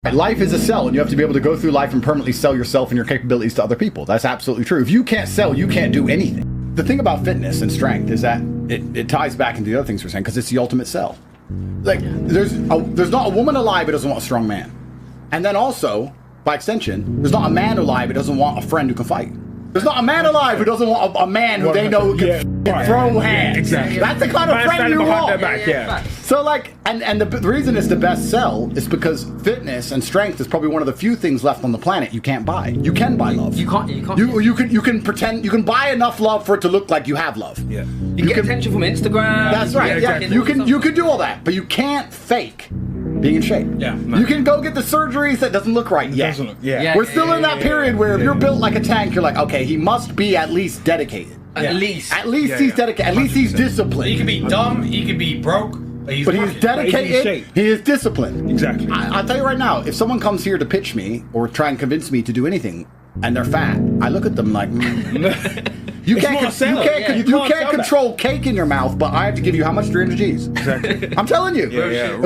Life is a sell, and you have to be able to go through life and permanently sell yourself and your capabilities to other people. That's absolutely true. If you can't sell, you can't do anything. The thing about fitness and strength is that it ties back into the other things we're saying, because it's the ultimate sell. Like, there's not a woman alive who doesn't want a strong man. And then also, by extension, there's not a man alive who doesn't want a friend who can fight. There's not a man alive who doesn't want a man who they know can throw hands. Exactly. That's the kind of friend you want. Yeah. So like, and the reason it's the best sell is because fitness and strength is probably one of the few things left on the planet you can't buy. You can buy love. You can't. You can pretend. You can buy enough love for it to look like you have love. Yeah. You get attention from Instagram. That's right. Yeah, exactly. You can do all that, but you can't fake being in shape. Yeah. You can go get the surgeries that doesn't look right yet. We're still in that period where if you're built like a tank, you're like, okay, he must be at least dedicated. At least He's dedicated. At least he's disciplined. He could be dumb. He could be broke. But he's dedicated. He is disciplined. Exactly. I'll tell you right now, if someone comes here to pitch me or try and convince me to do anything, and they're fat, I look at them like, you can't control cake in your mouth, but I have to give you how much? 300 G's. Exactly. I'm telling you.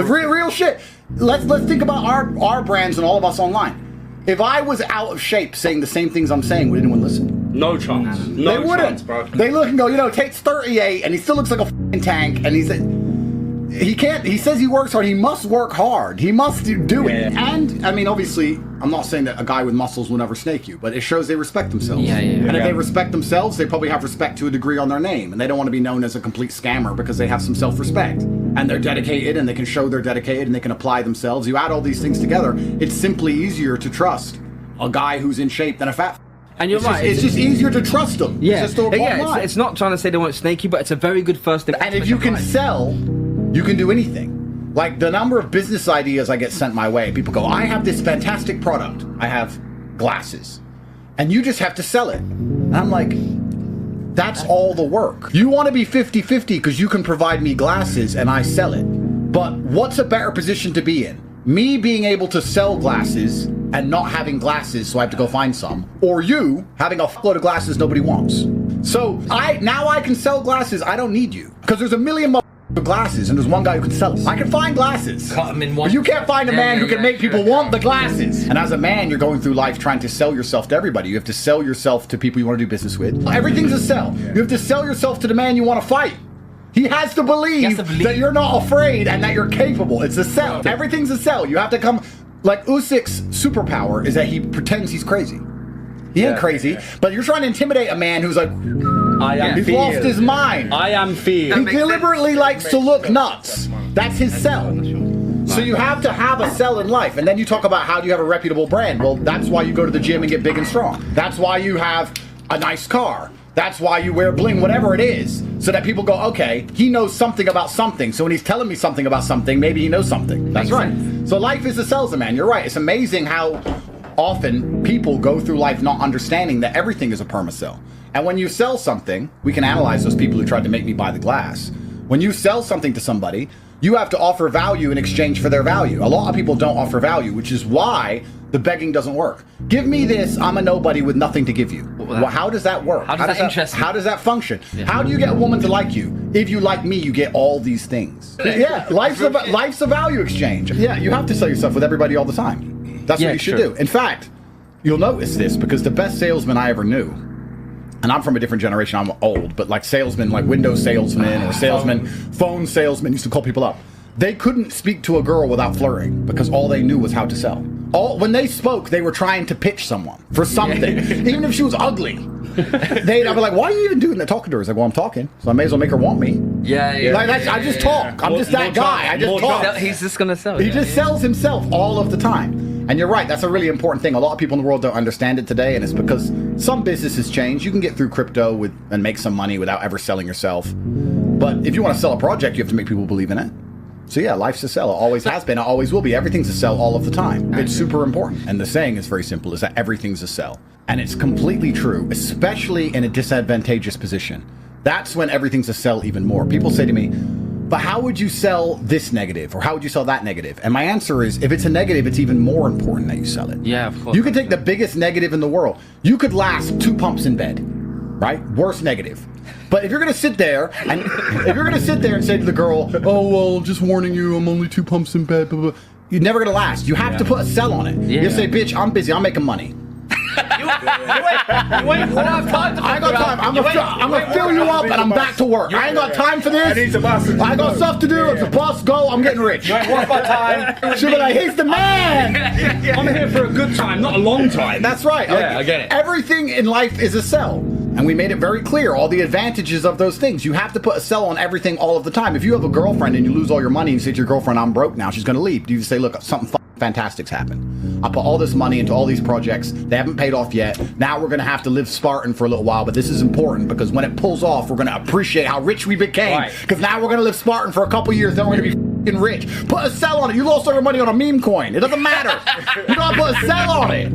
Real shit. Let's think about our brands and all of us online. If I was out of shape saying the same things I'm saying, would anyone listen? No chance. They wouldn't. Bro. They look and go, Tate's 38 and he still looks like a f***ing tank, and he can't. He says he works hard. He must work hard. He must do it. And I mean, obviously, I'm not saying that a guy with muscles will never snake you, but it shows they respect themselves. And if they respect themselves, they probably have respect to a degree on their name, and they don't want to be known as a complete scammer because they have some self-respect and they're dedicated and they can show they're dedicated and they can apply themselves. You add all these things together, it's simply easier to trust a guy who's in shape than a fat. And you're right. It's just easier to trust them. Yeah. It's It's not trying to say they won't snake you, but it's a very good first step. And if you can sell, you can do anything. Like the number of business ideas I get sent my way, people go, I have this fantastic product. I have glasses. And you just have to sell it. And I'm like, that's all the work. You want to be 50-50 because you can provide me glasses and I sell it. But what's a better position to be in? Me being able to sell glasses and not having glasses, so I have to go find some, or you having a fuckload of glasses nobody wants. So now I can sell glasses. I don't need you because there's a million glasses and there's one guy who can sell them. I can find glasses. Cut them in one. But you can't find a man who can make people want the glasses. And as a man, you're going through life trying to sell yourself to everybody. You have to sell yourself to people you want to do business with. Everything's a sell. You have to sell yourself to the man you want to fight. He has to believe that you're not afraid and that you're capable. It's a sell. Everything's a sell. You have to come. Like Usyk's superpower is that he pretends he's crazy. He ain't crazy, but you're trying to intimidate a man who's like, he's lost his mind. I am fear. He deliberately likes to look nuts. That's his sell. So you have to have a sell in life. And then you talk about how do you have a reputable brand. Well, that's why you go to the gym and get big and strong. That's why you have a nice car. That's why you wear bling, whatever it is, so that people go, okay, he knows something about something. So when he's telling me something about something, maybe he knows something. That's right. So life is a salesman, man. You're right. It's amazing how often people go through life not understanding that everything is a perma-sell. And when you sell something, we can analyze those people who tried to make me buy the glass. When you sell something to somebody, you have to offer value in exchange for their value. A lot of people don't offer value, which is why the begging doesn't work. Give me this, I'm a nobody with nothing to give you. Well, how does that work? How does that function? Yeah. How do you get a woman to like you? If you like me, you get all these things. Yeah, life's a value exchange. Yeah, you have to sell yourself with everybody all the time. That's what you should do. In fact, you'll notice this because the best salesman I ever knew, and I'm from a different generation, I'm old, but like salesmen, like Windows salesmen or salesmen, phone salesmen used to call people up. They couldn't speak to a girl without flirting because all they knew was how to sell. When they spoke, they were trying to pitch someone for something, even if she was ugly. I'd be like, why are you even doing that? Talking to her? He's like, well, I'm talking, so I may as well make her want me. Like, I just talk. I'm just that guy. I just talk. He's just gonna sell. He just sells himself all of the time. And you're right, that's a really important thing. A lot of people in the world don't understand it today, and it's because some businesses change. You can get through crypto and make some money without ever selling yourself. But if you want to sell a project, you have to make people believe in it. So yeah, life's a sell. It always has been. It always will be. Everything's a sell all of the time. It's super important. And the saying is very simple, is that everything's a sell. And it's completely true, especially in a disadvantageous position. That's when everything's a sell even more. People say to me, but how would you sell this negative? Or how would you sell that negative? And my answer is, if it's a negative, it's even more important that you sell it. Yeah, of course. You could take the biggest negative in the world. You could last 2 pumps in bed, right? Worst negative. But if you're going to sit there and say to the girl, oh, well, just warning you, I'm only 2 pumps in bed, blah, blah, you're never gonna last. You have to put a sell on it. Yeah. You say, bitch, I'm busy, I'm making money. You ain't have time. I ain't got time. I'm gonna fill you up and I'm back to work. I ain't got time for this. I got stuff to do. It's a bus. Go. I'm getting rich. You ain't worth my time. She'll be like, he's the man. I'm here for a good time, not a long time. That's right. Yeah, I get it. Everything in life is a sell. And we made it very clear, all the advantages of those things. You have to put a sell on everything all of the time. If you have a girlfriend and you lose all your money and you say to your girlfriend, I'm broke now, she's going to leave. Do you say, look, something fantastic's happened. I put all this money into all these projects. They haven't paid off yet. Now we're going to have to live Spartan for a little while, but this is important because when it pulls off, we're going to appreciate how rich we became. Because now we're going to live Spartan for a couple years, then we're going to be f***ing rich. Put a sell on it. You lost all your money on a meme coin. It doesn't matter. You got to put a sell on it.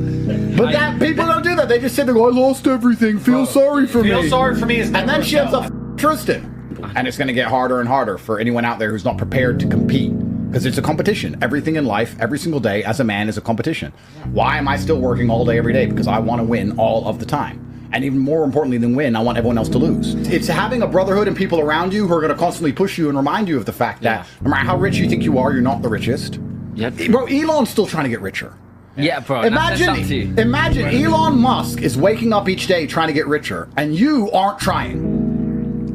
But that people don't do that. They just sit there and go, I lost everything. Feel sorry for me. Feel sorry for me is and then she ends up Tristan. And it's going to get harder and harder for anyone out there who's not prepared to compete. Because it's a competition. Everything in life, every single day, as a man, is a competition. Why am I still working all day, every day? Because I want to win all of the time. And even more importantly than win, I want everyone else to lose. It's having a brotherhood and people around you who are going to constantly push you and remind you of the fact that no matter how rich you think you are, you're not the richest. Yep. Bro, Elon's still trying to get richer. Yeah, bro. Imagine Elon Musk is waking up each day trying to get richer, and you aren't trying.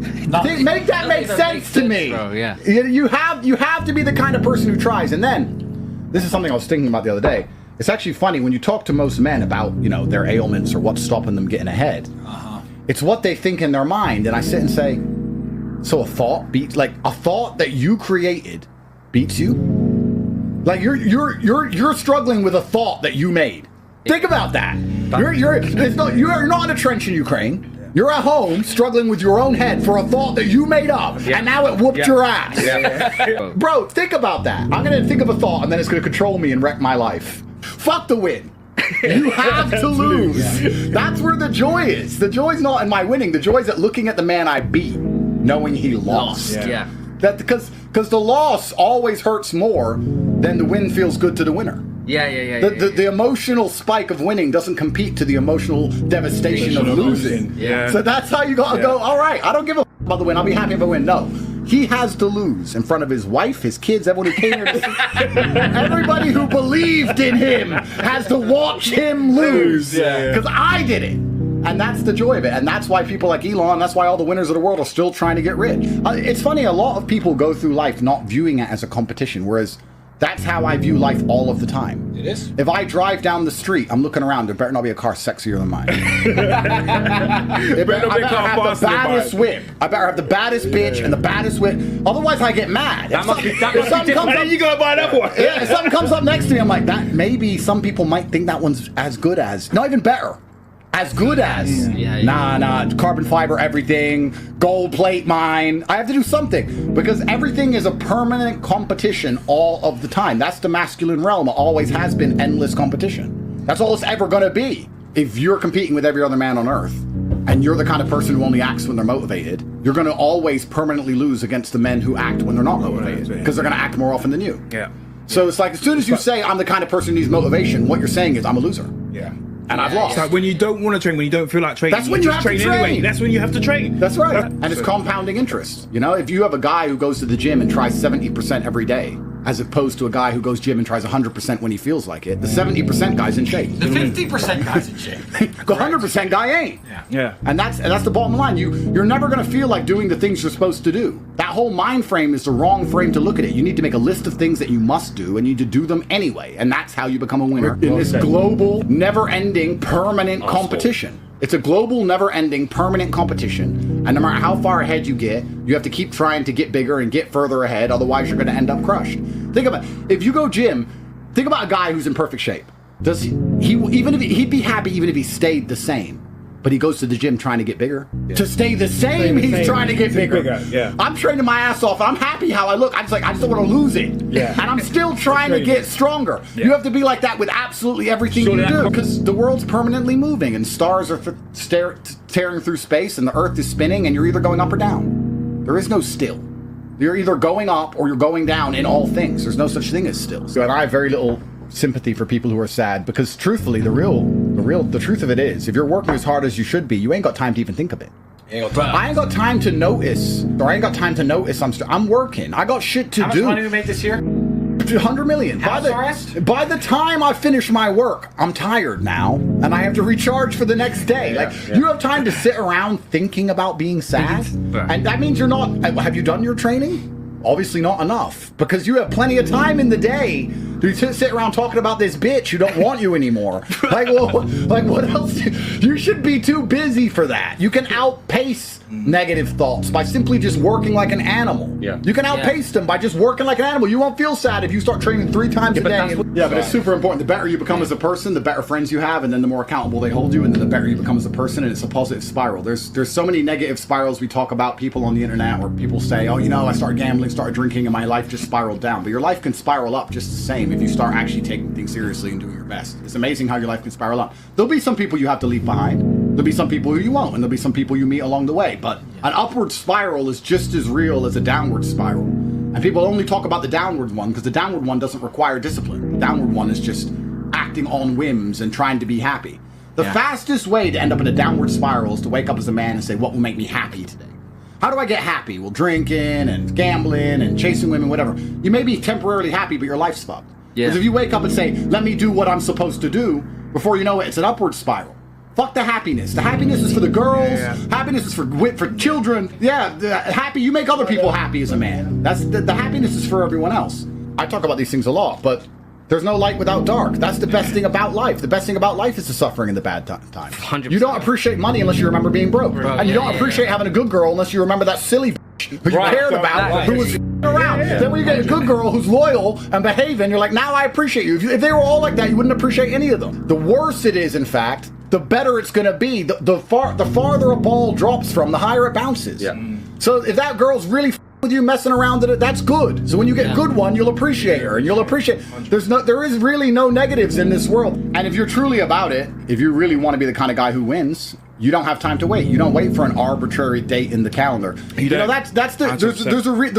Make that make sense to me. Bro, yeah. You have to be the kind of person who tries. And then, this is something I was thinking about the other day. It's actually funny when you talk to most men about, their ailments or what's stopping them getting ahead. It's what they think in their mind. And I sit and say, so a thought that you created beats you? Like you're struggling with a thought that you made. Think about that. You're not in a trench in Ukraine. You're at home struggling with your own head for a thought that you made up, and now it whooped your ass. Bro, think about that. I'm going to think of a thought, and then it's going to control me and wreck my life. Fuck the win. You have to lose. That's where the joy is. The joy's not in my winning. The joy's at looking at the man I beat, knowing he lost. Yeah. That because the loss always hurts more than the win feels good to the winner. The emotional spike of winning doesn't compete to the emotional devastation of losing. Yeah. So that's how you gotta go, all right, I don't give a about the win, I'll be happy if I win. No. He has to lose in front of his wife, his kids, everyone who came here to see. Everybody who believed in him has to watch him lose. Because I did it. And that's the joy of it. And that's why people like Elon, that's why all the winners of the world are still trying to get rich. It's funny, a lot of people go through life not viewing it as a competition, whereas that's how I view life all of the time. It is? If I drive down the street, I'm looking around, there better not be a car sexier than mine. I better have the baddest whip. I better have the baddest bitch and the baddest whip. Otherwise, I get mad. That must be different. You gotta buy that one. Yeah, if something comes up next to me, I'm like, that maybe some people might think that one's as good as, not even better. As good as. Nah, carbon fiber everything, gold plate mine. I have to do something because everything is a permanent competition all of the time. That's the masculine realm. It always has been endless competition. That's all it's ever gonna be. If you're competing with every other man on earth and you're the kind of person who only acts when they're motivated, you're gonna always permanently lose against the men who act when they're not motivated because they're gonna act more often than you. Yeah. So it's like as soon as you say I'm the kind of person who needs motivation, what you're saying is I'm a loser. Yeah. And I've lost. It's like when you don't want to train, when you don't feel like training, that's when you have to train. Anyway. That's when you have to train. That's right. And it's compounding interest. If you have a guy who goes to the gym and tries 70% every day, as opposed to a guy who goes gym and tries 100% when he feels like it, the 70% guy's in shape. The 50% guy's in shape. The 100% guy ain't. Yeah. And that's the bottom line. You're never going to feel like doing the things you're supposed to do. That whole mind frame is the wrong frame to look at it. You need to make a list of things that you must do and you need to do them anyway. And that's how you become a winner in this global, never-ending, permanent competition. It's a global, never-ending, permanent competition. And no matter how far ahead you get, you have to keep trying to get bigger and get further ahead. Otherwise, you're going to end up crushed. Think about it. If you go gym, think about a guy who's in perfect shape. He'd be happy even if he stayed the same. But he goes to the gym trying to get bigger. Yeah. To stay the same, he's trying to get bigger. Yeah. I'm training my ass off. I'm happy how I look. I just don't want to lose it. Yeah. And I'm still trying to get stronger. Yeah. You have to be like that with absolutely everything you do. Because the world's permanently moving and stars are tearing through space and the earth is spinning and you're either going up or down. There is no still. You're either going up or you're going down in all things. There's no such thing as still. So, and I have very little sympathy for people who are sad because truthfully, the truth of it is, if you're working as hard as you should be, you ain't got time to even think of it. I ain't got time to notice, I'm working. I got shit to do. How much money we made this year? 100 million. House arrest? By the time I finish my work, I'm tired now, and I have to recharge for the next day. You have time to sit around thinking about being sad, and that means you're not. Have you done your training? Obviously not enough, because you have plenty of time in the day to sit around talking about this bitch who don't want you anymore. What else? You should be too busy for that. You can outpace negative thoughts by simply just working like an animal. Yeah. You can outpace them by just working like an animal. You won't feel sad if you start training 3 times a day. But it's super important. The better you become as a person, the better friends you have, and then the more accountable they hold you, and then the better you become as a person, and it's a positive spiral. There's so many negative spirals we talk about, people on the internet, where people say, oh, I started gambling, started drinking, and my life just spiraled down. But your life can spiral up just the same if you start actually taking things seriously and doing your best. It's amazing how your life can spiral up. There'll be some people you have to leave behind. There'll be some people who you won't, and there'll be some people you meet along the way. But an upward spiral is just as real as a downward spiral. And people only talk about the downward one because the downward one doesn't require discipline. The downward one is just acting on whims and trying to be happy. The fastest way to end up in a downward spiral is to wake up as a man and say, what will make me happy today? How do I get happy? Well, drinking and gambling and chasing women, whatever. You may be temporarily happy, but your life's fucked. Because if you wake up and say, let me do what I'm supposed to do, before you know it, it's an upward spiral. Fuck the happiness. The happiness is for the girls. Happiness is for children. You make other people happy as a man. That's the happiness is for everyone else. I talk about these things a lot, but there's no light without dark. That's the best thing about life. The best thing about life is the suffering and the bad times. 100%. You don't appreciate money unless you remember being broke. And you don't appreciate having a good girl unless you remember that silly who you cared about, who was around. Then when you get a good girl who's loyal and behaving, you're like, now I appreciate you. If they were all like that, you wouldn't appreciate any of them. The worse it is, in fact, the better it's going to be. The farther a ball drops from, the higher it bounces. So if that girl's really with you messing around, that's good. So when you get a good one, you'll appreciate her, and you'll appreciate. There is really no negatives in this world. And if you're truly about it, if you really want to be the kind of guy who wins, you don't have time to wait. You don't wait for an arbitrary date in the calendar. The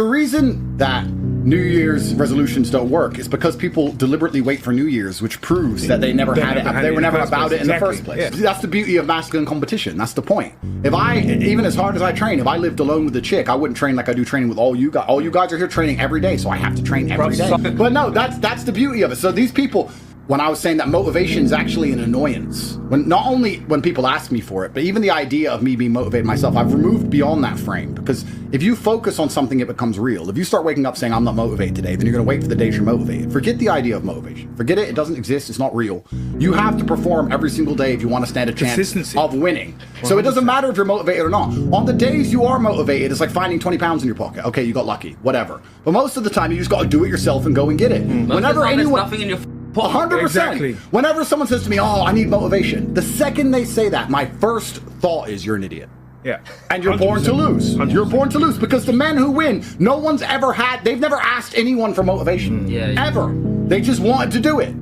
reason that New Year's resolutions don't work is because people deliberately wait for New Year's, which proves that they never had it. They were never about it in the first place. That's the beauty of masculine competition. That's the point. Even as hard as I train, if I lived alone with a chick, I wouldn't train like I do training with all you guys. All you guys are here training every day, so I have to train every day. But no, that's the beauty of it. So these people, when I was saying that motivation is actually an annoyance, not only when people ask me for it, but even the idea of me being motivated myself, I've removed beyond that frame. Because if you focus on something, it becomes real. If you start waking up saying, I'm not motivated today, then you're going to wait for the days you're motivated. Forget the idea of motivation. Forget it. It doesn't exist. It's not real. You have to perform every single day if you want to stand a chance of winning. 100%. So it doesn't matter if you're motivated or not. On the days you are motivated, it's like finding 20 pounds in your pocket. Okay, you got lucky. Whatever. But most of the time, you just got to do it yourself and go and get it. Whenever anyone... nothing in your 100%. Exactly. Whenever someone says to me, oh, I need motivation, the second they say that, my first thought is, you're an idiot. Yeah. And you're born to lose. 100%. You're born to lose, because the men who win, they've never asked anyone for motivation. Ever. They just wanted to do it.